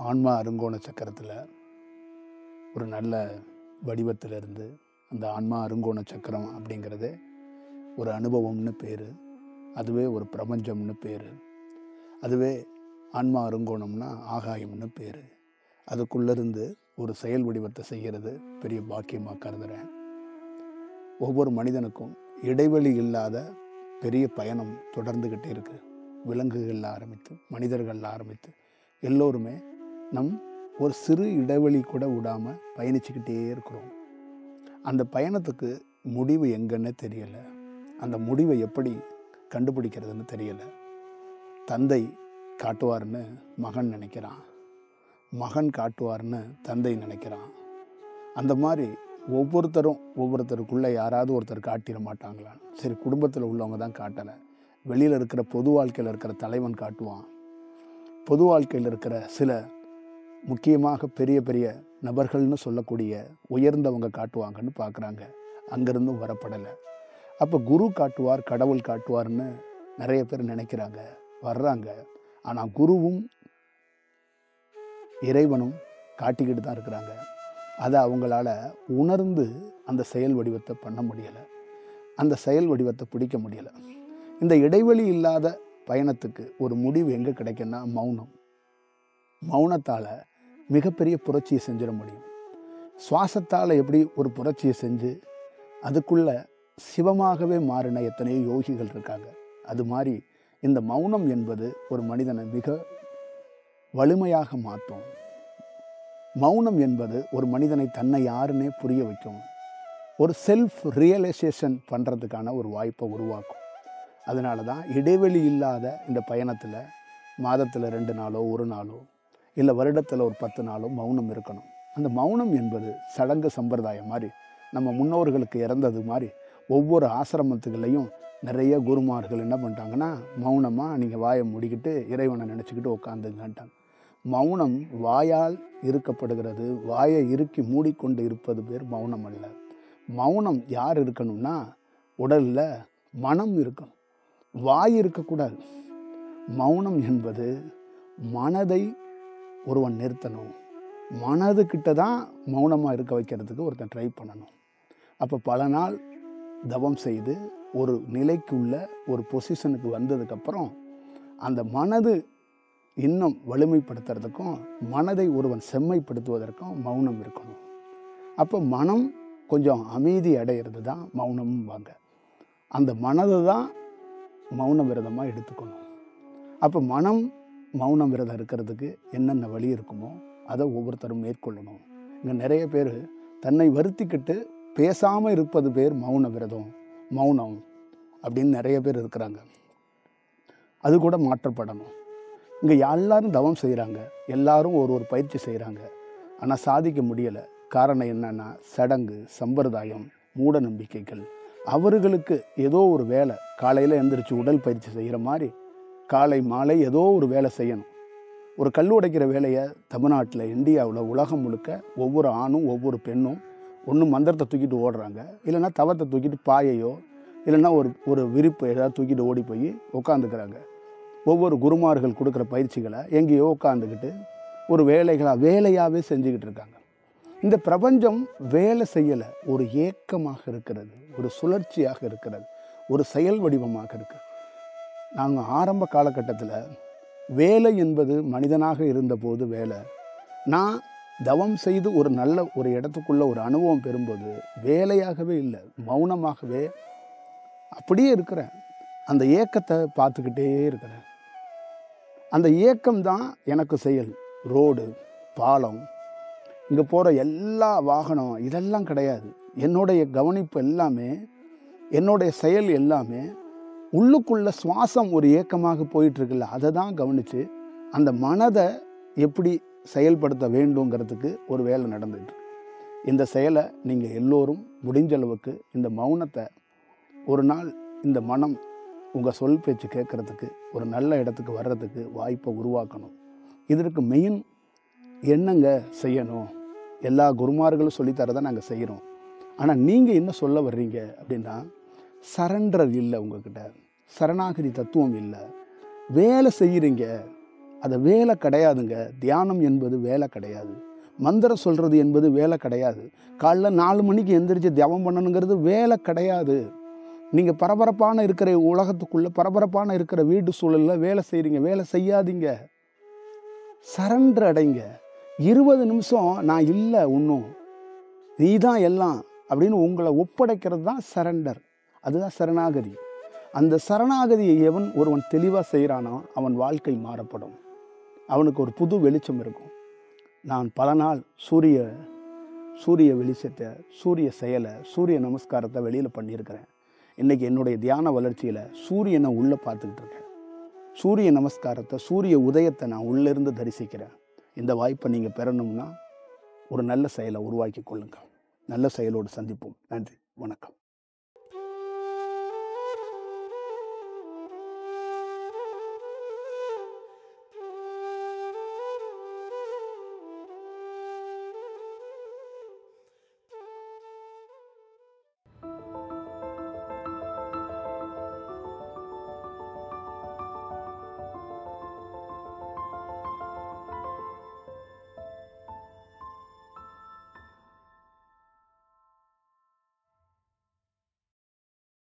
ஆன்மா அருங்கோண சக்கரத்தில் ஒரு நல்ல வடிவத்தில் இருந்து அந்த ஆன்மா அருங்கோண சக்கரம் அப்படிங்கிறது ஒரு அனுபவம்னு பேர். அதுவே ஒரு பிரபஞ்சம்னு பேர். அதுவே ஆன்மா அருங்கோணம்னா ஆகாயம்னு பேர். அதுக்குள்ளேருந்து ஒரு செயல் வடிவத்தை செய்கிறது பெரிய பாக்கியமாக கருதுகிறேன். ஒவ்வொரு மனிதனுக்கும் இடைவெளி இல்லாத பெரிய பயணம் தொடர்ந்துக்கிட்டே இருக்குது. விலங்குகளில் ஆரம்பித்து மனிதர்களில் ஆரம்பித்து எல்லோருமே நம் ஒரு சிறு இடைவெளி கூட விடாமல் பயணிச்சுக்கிட்டே இருக்கிறோம். அந்த பயணத்துக்கு முடிவு எங்கன்னு தெரியலை. அந்த முடிவை எப்படி கண்டுபிடிக்கிறதுன்னு தெரியலை. தந்தை காட்டுவார்னு மகன் நினைக்கிறான், மகன் காட்டுவார்னு தந்தை நினைக்கிறான். அந்த மாதிரி ஒவ்வொருத்தருக்குள்ளே யாராவது ஒருத்தர் காட்டிட மாட்டாங்களான்னு. சரி, குடும்பத்தில் உள்ளவங்க தான் காட்டலை, வெளியில் இருக்கிற பொது வாழ்க்கையில் இருக்கிற தலைவன் காட்டுவான். பொது வாழ்க்கையில் இருக்கிற சில முக்கியமாக பெரிய பெரிய நபர்கள்னு சொல்லக்கூடிய உயர்ந்தவங்க காட்டுவாங்கன்னு பார்க்குறாங்க. அங்கேருந்தும் வரப்படலை. அப்போ குரு காட்டுவார், கடவுள் காட்டுவார்னு நிறைய பேர் நினைக்கிறாங்க, வர்றாங்க. ஆனால் குருவும் இறைவனும் காட்டிக்கிட்டு தான் இருக்கிறாங்க. அதை அவங்களால உணர்ந்து அந்த செயல் வடிவத்தை பண்ண முடியலை, அந்த செயல் வடிவத்தை பிடிக்க முடியலை. இந்த இடைவெளி இல்லாத பயணத்துக்கு ஒரு முடிவு எங்கே கிடைக்குன்னா மௌனம். மௌனத்தால் மிகப்பெரிய புரட்சியை செஞ்சிட முடியும். சுவாசத்தால் எப்படி ஒரு புரட்சியை செஞ்சு அதுக்குள்ள சிவமாகவே மாறின எத்தனையோ யோகிகள் இருக்காங்க. அது மாதிரி இந்த மௌனம் என்பது ஒரு மனிதனை மிக வலிமையாக மாற்றும். மௌனம் என்பது ஒரு மனிதனை தன்னை யாருன்னே புரிய வைக்கும். ஒரு செல்ஃப் ரியலைசேஷன் பண்ணுறதுக்கான ஒரு வாய்ப்பை உருவாக்கும். அதனால தான் இடைவெளி இல்லாத இந்த பயணத்தில் மாதத்தில் 2 நாளோ 1 நாளோ இல்லை வருடத்தில் ஒரு 10 நாளோ மௌனம் இருக்கணும். அந்த மௌனம் என்பது சடங்கு சம்பிரதாயம் மாதிரி, நம்ம முன்னோர்களுக்கு இறந்தது மாதிரி ஒவ்வொரு ஆசிரமத்துகளையும் நிறைய குருமார்கள் என்ன பண்ணிட்டாங்கன்னா, மௌனமாக நீங்கள் வாயை மூடிக்கிட்டு இறைவனை நினச்சிக்கிட்டு உட்காந்துங்கன்ட்டாங்க. மௌனம் வாயால் இருக்கப்படுகிறது. வாயை இறுக்கி மூடிக்கொண்டு இருப்பது பேர் மௌனம் அல்ல. மௌனம் யார் இருக்கணும்னா, உடலில் மனம் இருக்கணும், வாய் இருக்கக்கூடாது. மௌனம் என்பது மனதை ஒருவன் நிறுத்தணும். மனதுக்கிட்ட தான் மௌனமாக இருக்க வைக்கிறதுக்கு ஒருத்தன் ட்ரை பண்ணணும். அப்போ பல நாள் தவம் செய்து ஒரு நிலைக்கு உள்ள ஒரு பொசிஷனுக்கு வந்ததுக்கப்புறம் அந்த மனது இன்னும் வலிமைப்படுத்துறதுக்கும் மனதை ஒருவன் செம்மைப்படுத்துவதற்கும் மௌனம் இருக்கணும். அப்போ மனம் கொஞ்சம் அமைதி அடைகிறது தான் மௌனமும் வாங்க. அந்த மனதை தான் மௌன விரதமாக எடுத்துக்கணும். அப்போ மனம் மௌன விரதம் இருக்கிறதுக்கு என்னென்ன வழி இருக்குமோ அதை ஒவ்வொருத்தரும் மேற்கொள்ளணும். இங்கே நிறைய பேர் தன்னை வருத்திக்கிட்டு பேசாமல் இருப்பது பேர் மௌன விரதம், மௌனம் அப்படின்னு நிறைய பேர் இருக்கிறாங்க. அது கூட மாற்றப்படணும். இங்கே எல்லாரும் தவம் செய்கிறாங்க, எல்லாரும் ஒரு பயிற்சி செய்கிறாங்க. ஆனால் சாதிக்க முடியலை. காரணம் என்னன்னா, சடங்கு சம்பிரதாயம், மூட நம்பிக்கைகள். அவர்களுக்கு ஏதோ ஒரு வேலை, காலையில் எழுந்திரிச்சு உடல் பயிற்சி செய்கிற மாதிரி காலை மாலை ஏதோ ஒரு வேலை செய்யணும். ஒரு கல் உடைக்கிற வேலையை தமிழ்நாட்டில், இந்தியாவில், உலகம் முழுக்க ஒவ்வொரு ஆணும் ஒவ்வொரு பெண்ணும் ஒன்று மந்திரத்தை தூக்கிட்டு ஓடுறாங்க, இல்லைன்னா தவத்தை தூக்கிட்டு பாயையோ இல்லைன்னா ஒரு விரிப்பு ஏதாவது தூக்கிட்டு ஓடி போய் உட்காந்துக்கிறாங்க. ஒவ்வொரு குருமார்கள் கொடுக்குற பயிற்சிகளை எங்கேயோ உட்காந்துக்கிட்டு ஒரு வேலையாகவே செஞ்சுக்கிட்டு இருக்காங்க. இந்த பிரபஞ்சம் வேலை செய்யலை, ஒரு ஏக்கமாக இருக்கிறது, ஒரு சுழற்சியாக இருக்கிறது, ஒரு செயல் வடிவமாக இருக்குது. நாங்கள் ஆரம்ப காலகட்டத்தில் வேலை என்பது மனிதனாக இருந்தபோது வேலை, நான் தவம் செய்து ஒரு நல்ல ஒரு இடத்துக்குள்ள ஒரு அனுபவம் பெறும்போது வேலையாகவே இல்லை, மௌனமாகவே அப்படியே இருக்கிறேன். அந்த ஏக்கத்தை பார்த்துக்கிட்டே இருக்கிறேன். அந்த ஏக்கம்தான் எனக்கு செயல். ரோடு, பாலம், இங்கே போகிற எல்லா வாகனம் இதெல்லாம் கிடையாது. என்னுடைய கவனிப்பு எல்லாமே, என்னுடைய செயல் எல்லாமே உள்ளுக்குள்ள சுவாசம் ஒரு ஏக்கமாக போயிட்டுருக்குல்ல, அதை தான் கவனித்து அந்த மனதை எப்படி செயல்படுத்த வேண்டுங்கிறதுக்கு ஒரு வேலை நடந்துட்டு. இந்த செயலை நீங்கள் எல்லோரும் முடிஞ்ச அளவுக்கு இந்த மௌனத்தை ஒரு நாள் இந்த மனம் உங்கள் சொல் பேச்சு கேட்குறதுக்கு ஒரு நல்ல இடத்துக்கு வர்றதுக்கு வாய்ப்பை உருவாக்கணும். இதற்கு மெயின் என்னங்க செய்யணும்? எல்லா குருமார்களும் சொல்லித்தரதான் நாங்கள் செய்கிறோம். ஆனால் நீங்கள் என்ன சொல்ல வர்றீங்க அப்படின்னா, சரண்டர் இல்லை, உங்ககிட்ட சரணாகதி தத்துவம் இல்லை. வேலை செய்கிறீங்க, அது வேலை கிடையாதுங்க. தியானம் என்பது வேலை கிடையாது. மந்திரம் சொல்கிறது என்பது வேலை கிடையாது. காலைல 4 மணிக்கு எந்திரிச்சு தியானம் பண்ணணுங்கிறது வேலை கிடையாது. நீங்கள் பரபரப்பான இருக்கிற உலகத்துக்குள்ளே, பரபரப்பான இருக்கிற வீட்டு சூழலில் வேலை செய்கிறீங்க. வேலை செய்யாதீங்க. சரண்டர் அடைங்க. 20 நிமிஷம் நான் இல்லை இன்னும், நீ தான் எல்லாம் அப்படின்னு உங்களை ஒப்படைக்கிறது தான் சரண்டர். அதுதான் சரணாகதி. அந்த சரணாகதியை ஒருவன் தெளிவாக செய்கிறானோ அவன் வாழ்க்கை மாறப்படும். அவனுக்கு ஒரு புது வெளிச்சம் இருக்கும். நான் பல நாள் சூரிய வெளிச்சத்தை, சூரிய செயலை, சூரிய நமஸ்காரத்தை வெளியில் பண்ணியிருக்கிறேன். இன்றைக்கி என்னுடைய தியான வளர்ச்சியில் சூரியனை உள்ளே பார்த்துக்கிட்டு இருக்கேன். சூரிய நமஸ்காரத்தை, சூரிய உதயத்தை நான் உள்ளேருந்து தரிசிக்கிறேன். இந்த வாய்ப்பை நீங்கள் பெறணும்னா ஒரு நல்ல செயலை உருவாக்கி கொள்ளுங்கள். நல்ல செயலோடு சந்திப்போம். நன்றி, வணக்கம்.